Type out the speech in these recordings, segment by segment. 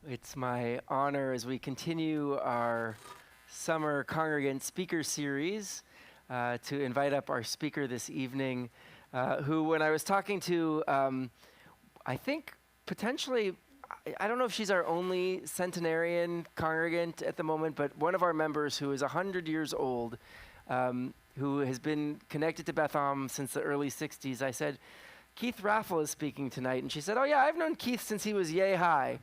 It's my honor as we continue our summer congregant speaker series to invite up our speaker this evening, who, when I was talking to, I think potentially, I don't know if she's our only centenarian congregant at the moment, but one of our members who is 100 years old, who has been connected to Beth Am since the early 60s. I said, Keith Raffel is speaking tonight. And she said, oh yeah, I've known Keith since he was yay high.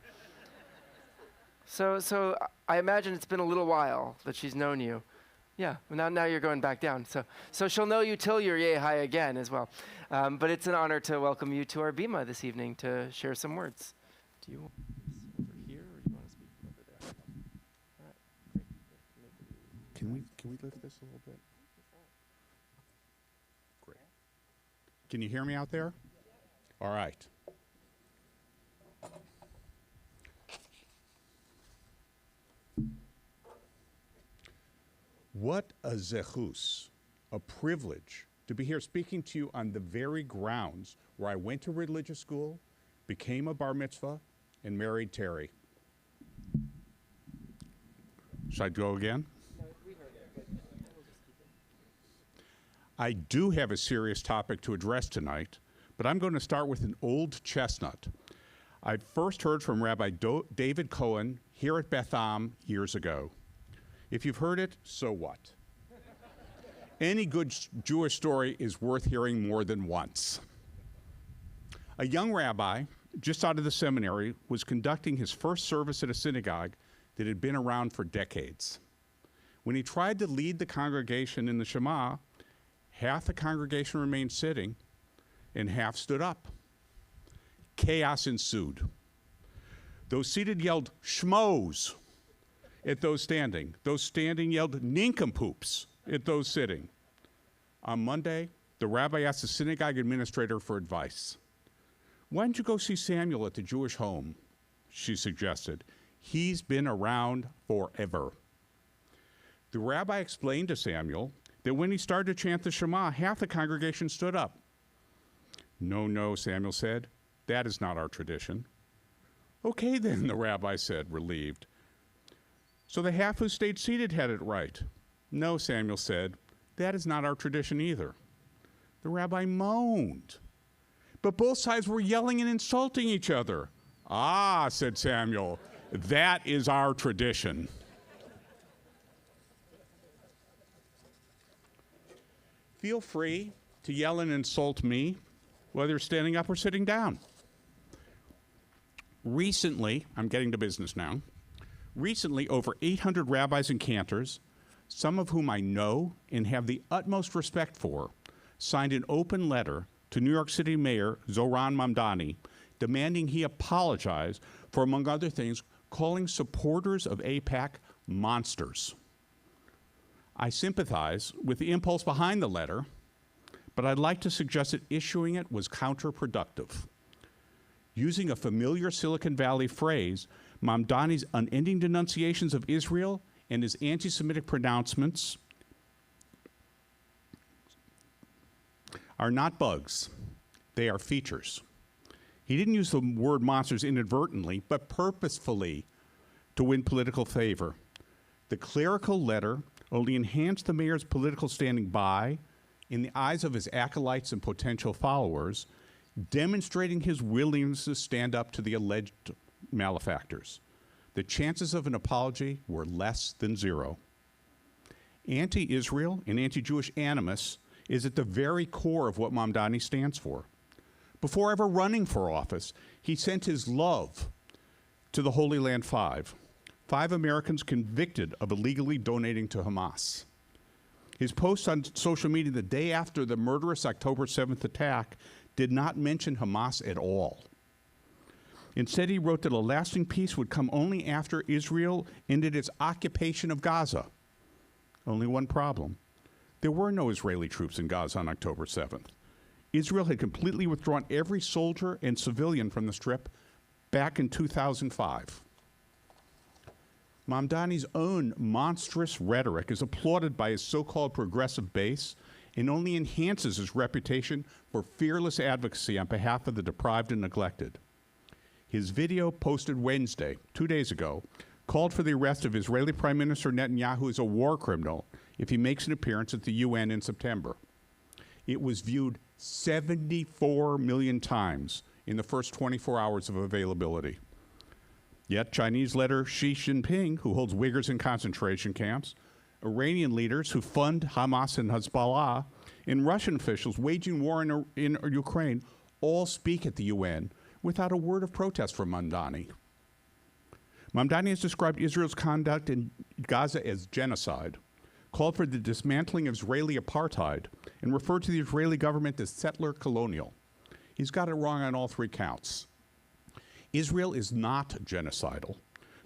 So I imagine it's been a little while that she's known you. Yeah, now you're going back down. So she'll know you till you're yay high again as well. But it's an honor to welcome you to our Bima this evening to share some words. Do you want this over here, or do you want to speak over there? All right, great. Can we lift this a little bit? Great. Can you hear me out there? All right. What a zechus, a privilege to be here speaking to you on the very grounds where I went to religious school, became a bar mitzvah, and married Terry. Should I go again? No, we heard it, but we'll just keep it. I do have a serious topic to address tonight, but I'm going to start with an old chestnut. I first heard from Rabbi David Cohen here at Beth Am years ago. If you've heard it, so what? Any good Jewish story is worth hearing more than once. A young rabbi, just out of the seminary, was conducting his first service at a synagogue that had been around for decades. When he tried to lead the congregation in the Shema, half the congregation remained sitting and half stood up. Chaos ensued. Those seated yelled, "Schmoes," at those standing. Those standing yelled nincompoops at those sitting. On Monday, the rabbi asked the synagogue administrator for advice. Why don't you go see Samuel at the Jewish home? She suggested. He's been around forever. The rabbi explained to Samuel that when he started to chant the Shema, half the congregation stood up. No, Samuel said. That is not our tradition. Okay then, the rabbi said, relieved. So the half who stayed seated had it right. No, Samuel said, that is not our tradition either. The rabbi moaned. But both sides were yelling and insulting each other. Ah, said Samuel, that is our tradition. Feel free to yell and insult me, whether standing up or sitting down. Recently, I'm getting to business now. Recently, over 800 rabbis and cantors, some of whom I know and have the utmost respect for, signed an open letter to New York City Mayor Zohran Mamdani demanding he apologize for, among other things, calling supporters of AIPAC monsters. I sympathize with the impulse behind the letter, but I'd like to suggest that issuing it was counterproductive. Using a familiar Silicon Valley phrase, Mamdani's unending denunciations of Israel and his anti-Semitic pronouncements are not bugs. They are features. He didn't use the word monsters inadvertently, but purposefully to win political favor. The clerical letter only enhanced the mayor's political standing by, in the eyes of his acolytes and potential followers, demonstrating his willingness to stand up to the alleged malefactors. The chances of an apology were less than zero. Anti-Israel and anti-Jewish animus is at the very core of what Mamdani stands for. Before ever running for office, he sent his love to the Holy Land Five Americans convicted of illegally donating to Hamas. His post on social media the day after the murderous October 7th attack did not mention Hamas at all. Instead, he wrote that a lasting peace would come only after Israel ended its occupation of Gaza. Only one problem. There were no Israeli troops in Gaza on October 7th. Israel had completely withdrawn every soldier and civilian from the Strip back in 2005. Mamdani's own monstrous rhetoric is applauded by his so-called progressive base and only enhances his reputation for fearless advocacy on behalf of the deprived and neglected. His video posted Wednesday, 2 days ago, called for the arrest of Israeli Prime Minister Netanyahu as a war criminal if he makes an appearance at the UN in September. It was viewed 74 million times in the first 24 hours of availability. Yet Chinese leader Xi Jinping, who holds Uyghurs in concentration camps, Iranian leaders who fund Hamas and Hezbollah, and Russian officials waging war in Ukraine all speak at the UN without a word of protest from Mamdani. Mamdani has described Israel's conduct in Gaza as genocide, called for the dismantling of Israeli apartheid, and referred to the Israeli government as settler colonial. He's got it wrong on all three counts. Israel is not genocidal.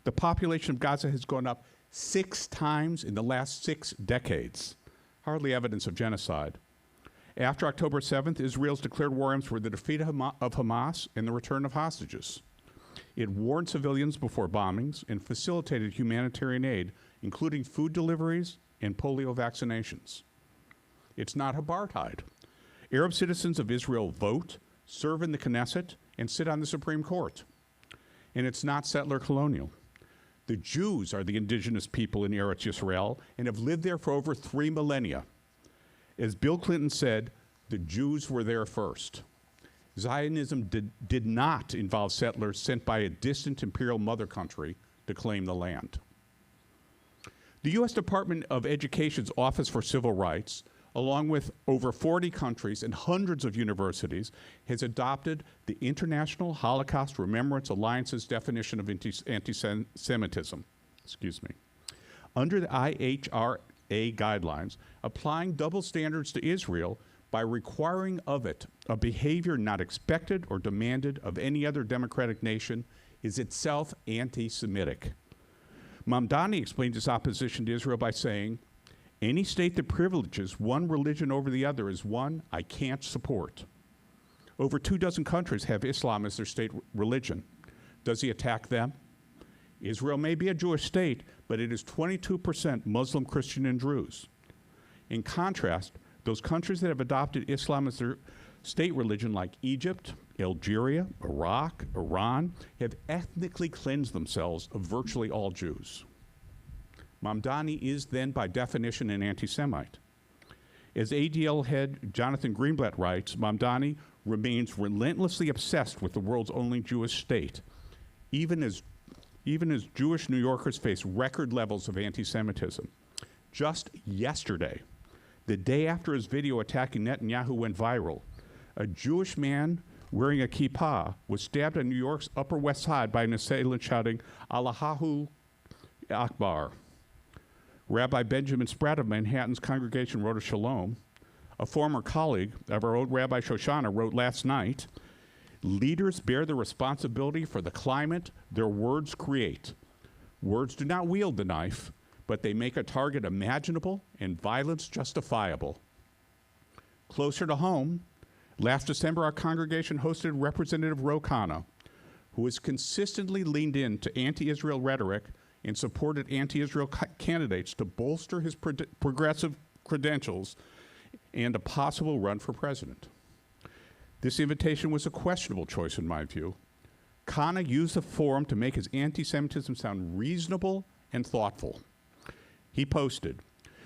The population of Gaza has gone up 6 times in the last 6 decades. Hardly evidence of genocide. After October 7th, Israel's declared war aims were the defeat of Hamas and the return of hostages. It warned civilians before bombings and facilitated humanitarian aid, including food deliveries and polio vaccinations. It's not apartheid. Arab citizens of Israel vote, serve in the Knesset, and sit on the Supreme Court. And it's not settler colonial. The Jews are the indigenous people in Eretz Yisrael and have lived there for over 3 millennia. As Bill Clinton said, the Jews were there first. Zionism did not involve settlers sent by a distant imperial mother country to claim the land. The U.S. Department of Education's Office for Civil Rights, along with over 40 countries and hundreds of universities, has adopted the International Holocaust Remembrance Alliance's definition of anti-Semitism. Under the IHRA guidelines, applying double standards to Israel by requiring of it a behavior not expected or demanded of any other democratic nation is itself anti-Semitic. Mamdani explained his opposition to Israel by saying, "Any state that privileges one religion over the other is one I can't support." Over 24 countries have Islam as their state religion. Does he attack them? Israel may be a Jewish state, but it is 22% Muslim, Christian, and Druze. In contrast, those countries that have adopted Islam as their state religion, like Egypt, Algeria, Iraq, Iran, have ethnically cleansed themselves of virtually all Jews. Mamdani is then, by definition, an anti-Semite. As ADL head Jonathan Greenblatt writes, Mamdani remains relentlessly obsessed with the world's only Jewish state, even as Jewish New Yorkers face record levels of anti-Semitism. Just yesterday, the day after his video attacking Netanyahu went viral, a Jewish man wearing a kippah was stabbed on New York's Upper West Side by an assailant shouting, "Allahu Akbar." Rabbi Benjamin Spratt of Manhattan's Congregation Road of Shalom, a former colleague of our old Rabbi Shoshana, wrote last night, "Leaders bear the responsibility for the climate their words create. Words do not wield the knife, but they make a target imaginable and violence justifiable." Closer to home, last December, our congregation hosted Representative Ro Khanna, who has consistently leaned into anti-Israel rhetoric and supported anti-Israel candidates to bolster his progressive credentials and a possible run for president. This invitation was a questionable choice in my view. Khanna used the forum to make his anti-Semitism sound reasonable and thoughtful. He posted,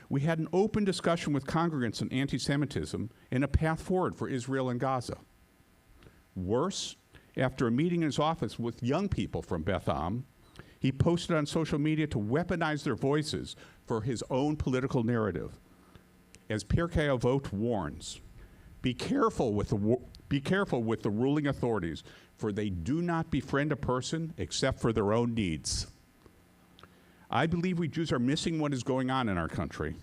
"We had an open discussion with congregants on anti-Semitism and a path forward for Israel and Gaza." Worse, after a meeting in his office with young people from Beth Am, he posted on social media to weaponize their voices for his own political narrative. As Pirkei Avot warns, be careful with the ruling authorities, for they do not befriend a person except for their own needs. I believe we Jews are missing what is going on in our country.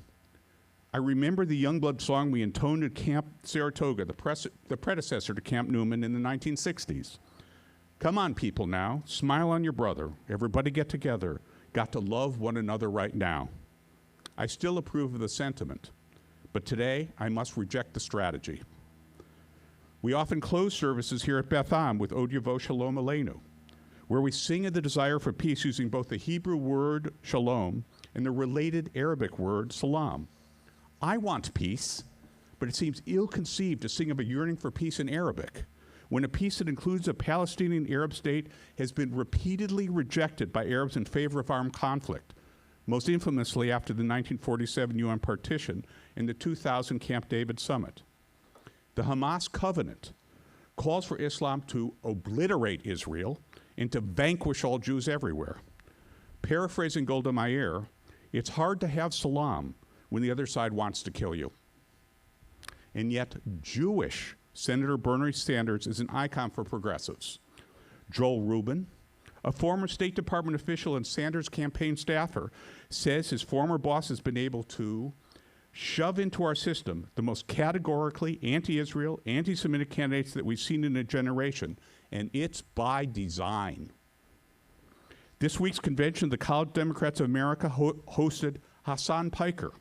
I remember the Youngblood song we intoned at Camp Saratoga, the predecessor to Camp Newman in the 1960s. Come on, people now, smile on your brother. Everybody get together. Got to love one another right now. I still approve of the sentiment, but today I must reject the strategy. We often close services here at Beth Am with Od Yavo Shalom Aleinu, where we sing of the desire for peace using both the Hebrew word shalom and the related Arabic word salam. I want peace, but it seems ill-conceived to sing of a yearning for peace in Arabic, when a peace that includes a Palestinian Arab state has been repeatedly rejected by Arabs in favor of armed conflict, most infamously after the 1947 UN partition and the 2000 Camp David summit. The Hamas covenant calls for Islam to obliterate Israel and to vanquish all Jews everywhere. Paraphrasing Golda Meir, it's hard to have salam when the other side wants to kill you. And yet, Jewish Senator Bernie Sanders is an icon for progressives. Joel Rubin, a former State Department official and Sanders campaign staffer, says his former boss has been able to shove into our system the most categorically anti-Israel, anti-Semitic candidates that we've seen in a generation, and it's by design. This week's convention, the College Democrats of America hosted Hassan Piker,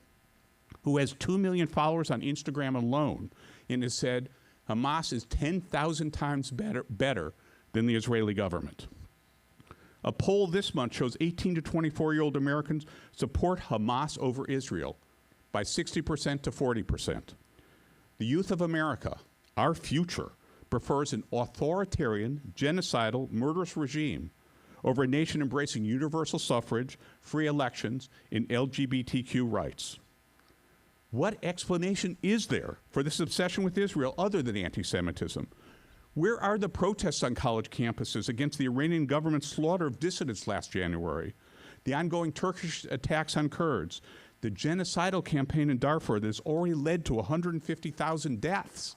who has 2 million followers on Instagram alone, and has said Hamas is 10,000 times better than the Israeli government. A poll this month shows 18 to 24-year-old Americans support Hamas over Israel by 60% to 40%. The youth of America, our future, prefers an authoritarian, genocidal, murderous regime over a nation embracing universal suffrage, free elections, and LGBTQ rights. What explanation is there for this obsession with Israel other than anti-Semitism? Where are the protests on college campuses against the Iranian government's slaughter of dissidents last January, the ongoing Turkish attacks on Kurds, the genocidal campaign in Darfur that has already led to 150,000 deaths?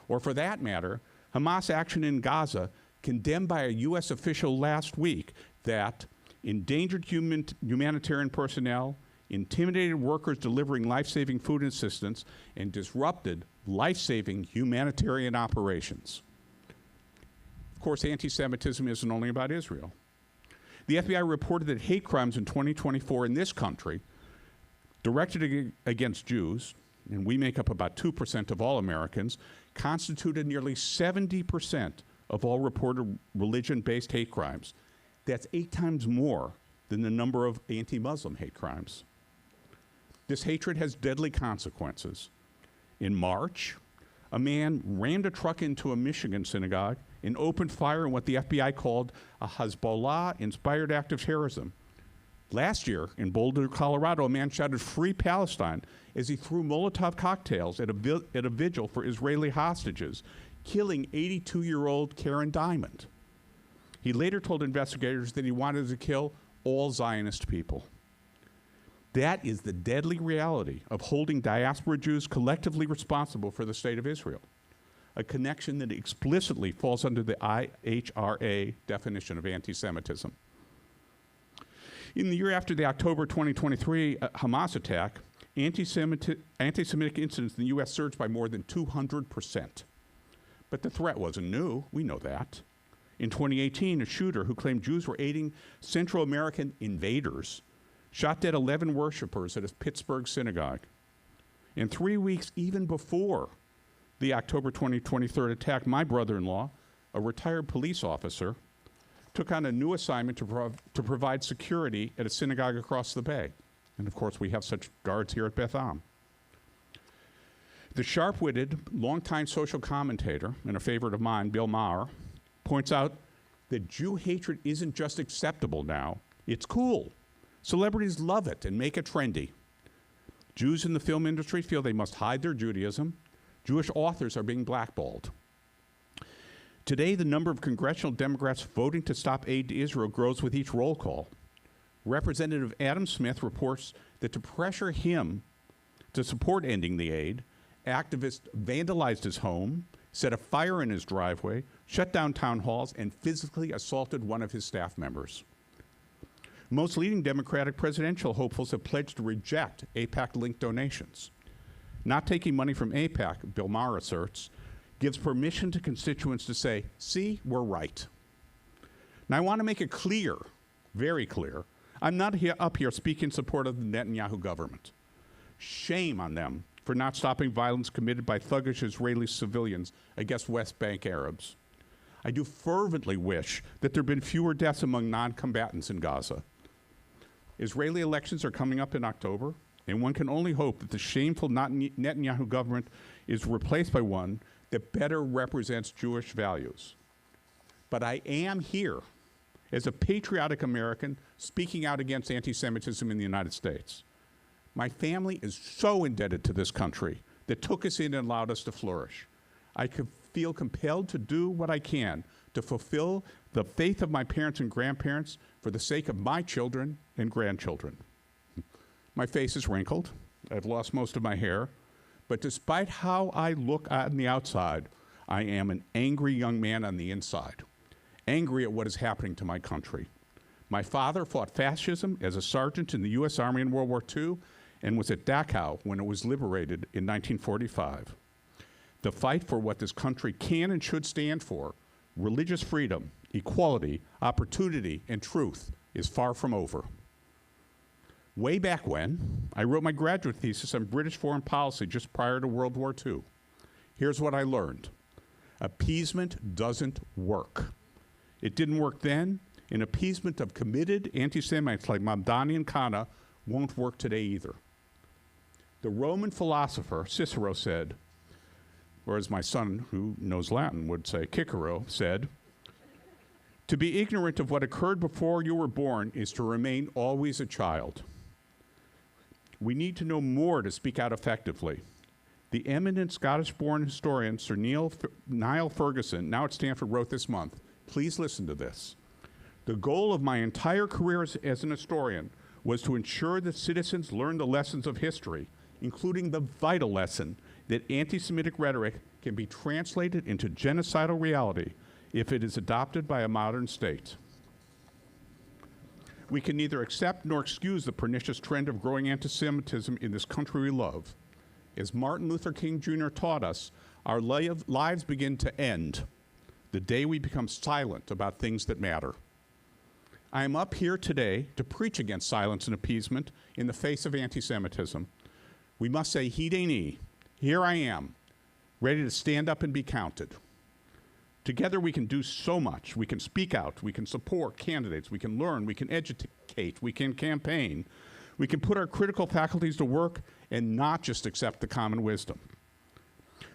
Or for that matter, Hamas action in Gaza, condemned by a U.S. official last week that endangered humanitarian personnel, intimidated workers delivering life-saving food assistance, and disrupted life-saving humanitarian operations. Of course, anti-Semitism isn't only about Israel. The FBI reported that hate crimes in 2024 in this country directed against Jews, and we make up about 2% of all Americans, constituted nearly 70% of all reported religion-based hate crimes. That's 8 times more than the number of anti-Muslim hate crimes. This hatred has deadly consequences. In March, a man rammed a truck into a Michigan synagogue and opened fire in what the FBI called a Hezbollah-inspired act of terrorism. Last year, in Boulder, Colorado, a man shouted "Free Palestine" as he threw Molotov cocktails at a vigil for Israeli hostages, killing 82-year-old Karen Diamond. He later told investigators that he wanted to kill all Zionist people. That is the deadly reality of holding diaspora Jews collectively responsible for the state of Israel, a connection that explicitly falls under the IHRA definition of anti-Semitism. In the year after the October 2023 Hamas attack, anti-Semitic incidents in the U.S. surged by more than 200%. But the threat wasn't new. We know that. In 2018, a shooter who claimed Jews were aiding Central American invaders shot dead 11 worshipers at a Pittsburgh synagogue. And 3 weeks even before the October 2023 attack, my brother-in-law, a retired police officer, took on a new assignment to provide security at a synagogue across the bay. And of course, we have such guards here at Beth Am. The sharp-witted, longtime social commentator, and a favorite of mine, Bill Maher, points out that Jew hatred isn't just acceptable now, it's cool. Celebrities love it and make it trendy. Jews in the film industry feel they must hide their Judaism. Jewish authors are being blackballed. Today, the number of congressional Democrats voting to stop aid to Israel grows with each roll call. Representative Adam Smith reports that to pressure him to support ending the aid, activists vandalized his home, set a fire in his driveway, shut down town halls, and physically assaulted one of his staff members. Most leading Democratic presidential hopefuls have pledged to reject AIPAC-linked donations. Not taking money from AIPAC, Bill Maher asserts, gives permission to constituents to say, see, we're right. Now, I want to make it clear, very clear, I'm not up here speaking in support of the Netanyahu government. Shame on them for not stopping violence committed by thuggish Israeli civilians against West Bank Arabs. I do fervently wish that there had been fewer deaths among non-combatants in Gaza. Israeli elections are coming up in October, and one can only hope that the shameful Netanyahu government is replaced by one that better represents Jewish values. But I am here as a patriotic American speaking out against anti-Semitism in the United States. My family is so indebted to this country that took us in and allowed us to flourish. I feel compelled to do what I can to fulfill the faith of my parents and grandparents for the sake of my children and grandchildren. My face is wrinkled. I've lost most of my hair. But despite how I look on the outside, I am an angry young man on the inside, angry at what is happening to my country. My father fought fascism as a sergeant in the U.S. Army in World War II and was at Dachau when it was liberated in 1945. The fight for what this country can and should stand for, religious freedom, equality, opportunity, and truth, is far from over. Way back when, I wrote my graduate thesis on British foreign policy just prior to World War II. Here's what I learned. Appeasement doesn't work. It didn't work then, and appeasement of committed anti-Semites like Mamdani and Kana won't work today either. The Roman philosopher Cicero said, or as my son, who knows Latin, would say, Cicero said, "To be ignorant of what occurred before you were born is to remain always a child." We need to know more to speak out effectively. The eminent Scottish-born historian Sir Niall Ferguson, now at Stanford, wrote this month, please listen to this. "The goal of my entire career as an historian was to ensure that citizens learn the lessons of history, including the vital lesson that anti-Semitic rhetoric can be translated into genocidal reality if it is adopted by a modern state. We can neither accept nor excuse the pernicious trend of growing anti-Semitism in this country we love. As Martin Luther King Jr. taught us, our lives begin to end the day we become silent about things that matter. I am up here today to preach against silence and appeasement in the face of anti-Semitism. We must say, Hideni, here I am, ready to stand up and be counted. Together we can do so much. We can speak out, we can support candidates, we can learn, we can educate, we can campaign. We can put our critical faculties to work and not just accept the common wisdom.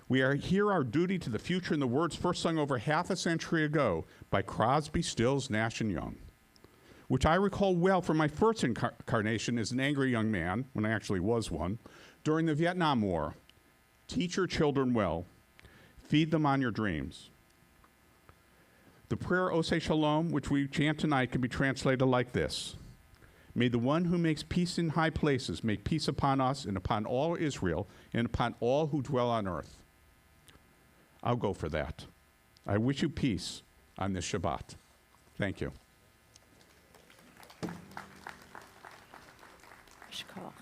We are here our duty to the future in the words first sung over half a century ago by Crosby, Stills, Nash, and Young, which I recall well from my first incarnation as an angry young man, when I actually was one, during the Vietnam War. Teach your children well. Feed them on your dreams. The prayer Oseh Shalom, which we chant tonight, can be translated like this. May the one who makes peace in high places make peace upon us and upon all Israel and upon all who dwell on earth. I'll go for that. I wish you peace on this Shabbat. Thank you. Shkoch.